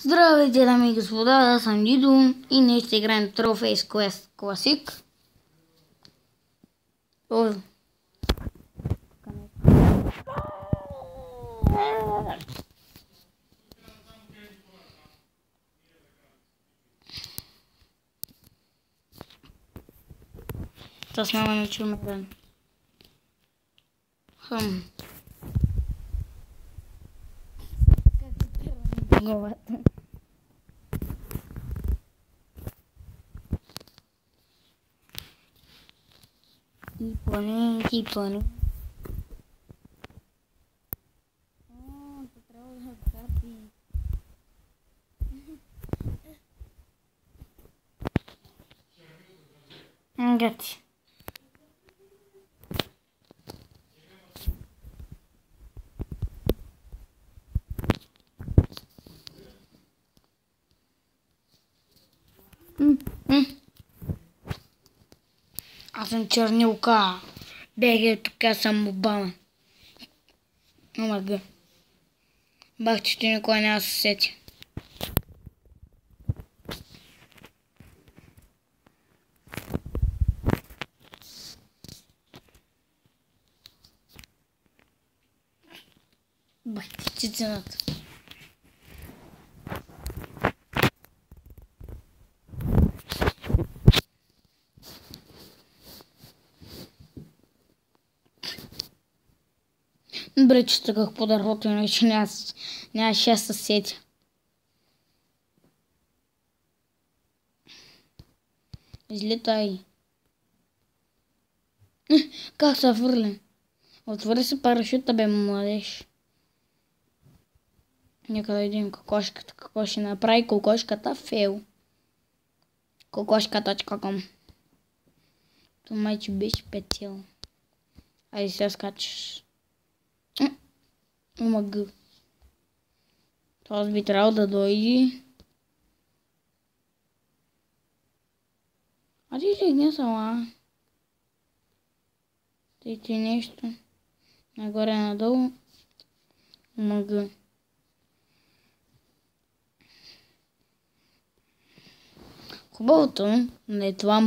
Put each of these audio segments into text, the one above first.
Здравейте, дами и господа, аз съм Дидо и днес ще играем Trophies Quest Classic. Това сме научим играем. Главата. Типани. Трябва да капи. Гати. Аз съм чернилка. Бегай тук, съм Обама. Омага. Бахчето никой няма се сети. Бахти цената. Добре, че такъв по дървото, иначе няма 6 съседи. Излетай. Как се върли? Отвори се парашюта, бе, младеж. Нека да видим кокошката. Какво ще направи кокошката? Фейл. Кокошка.com. Това майче беше петил. Айде сега скачаш. Омага. Това би трябвало да дойде. А ти легне сама. Ти нещо. Нагоре-надолу. Омага. Хубавото на това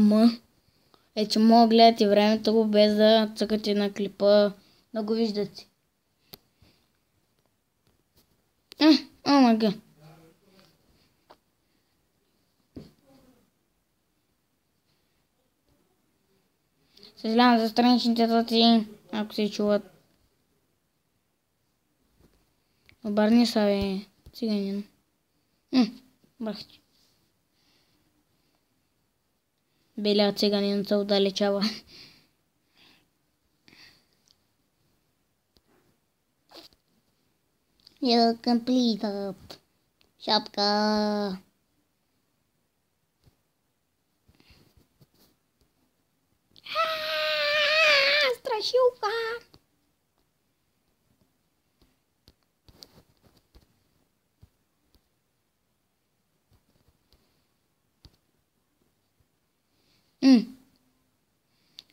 е, че мога да гледате времето го без да цъкате на клипа, да го виждате. Омага. Съжалявам за страничните тати, ако се чуват. Обърни са, бе, циганин. Бахти. Белия циганин се отдалечава. Я комплитът. Шапка. Страшилка.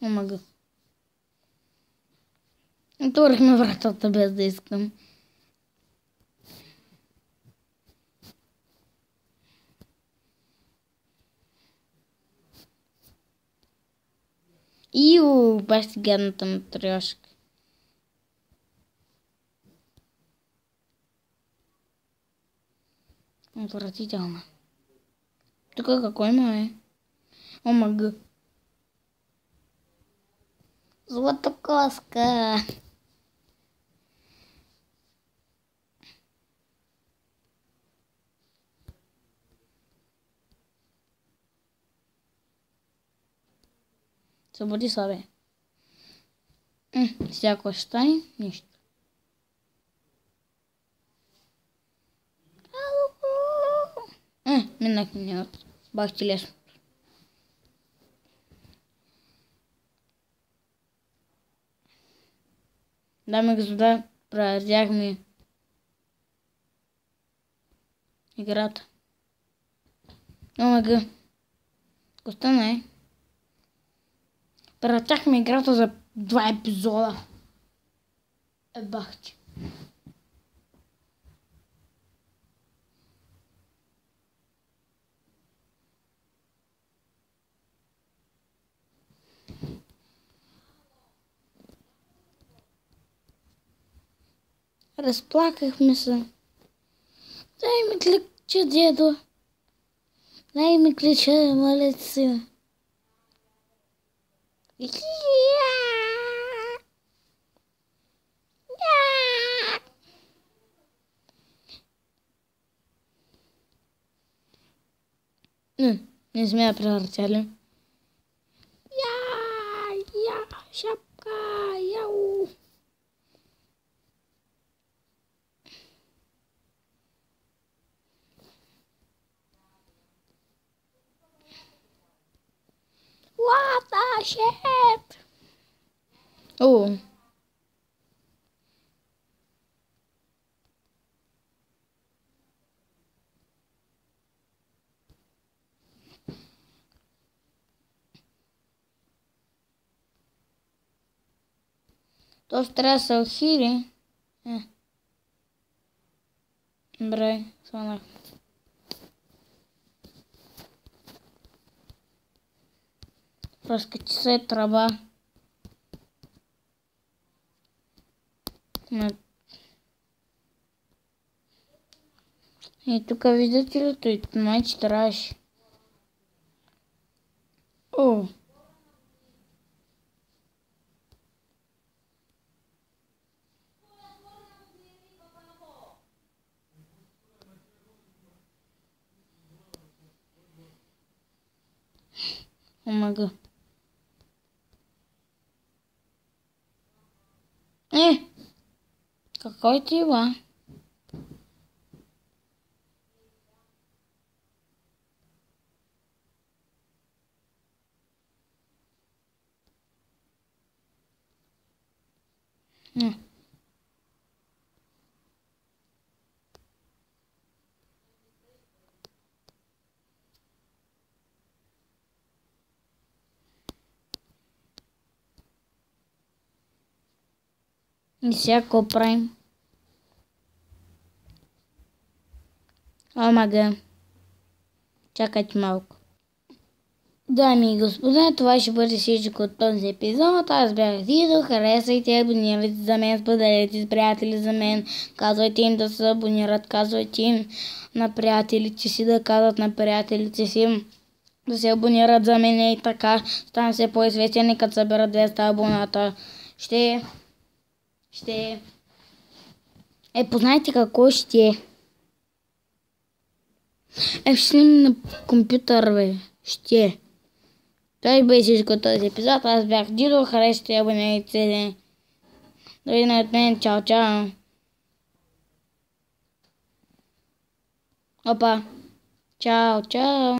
Омага. Отворихме вратата без да искам. Иу, баш си гадната матрешка. Отвратително. Тук какво има, е? Омага. Златокоска. Събуди се, бе. Всяко ще стане, нищо. Минах миналото. Бах ти лесно. Дами и господа, преразяхме играта. Омага. Остана е. Преразяхме играта за 2 епизода. Бах ти. Разплакахме се. Дай ми ключа, дедо. Дай ми ключа, моля се. Не сме я превъртяли. Шапка, яу. What the shit? Oh. То трябва да се отхили. Добре, сванах. Разкачи се тръба. И тук виждате ли той? Майче трябваше. О! Омага. Какой ти ба? И сега какво правим? Омага. Чакайте малко. Дами и господа, това ще бъде всичко от този епизод. Аз бях Дидо, харесайте, абонирайте за мен, споделете с приятели за мен, казвайте им да се абонират, казвайте им на приятелите си, да казват на приятелите си да се абонират за мен и така ставам все по-известен и като събера 200 абоната. Познайте какво ще ще снимам на компютър, бе. Ще. Това бе всичко от този епизод. Аз бях Дидо, харесайте, абонирайте се. До видео от мен. Чао, чао. Опа. Чао, чао.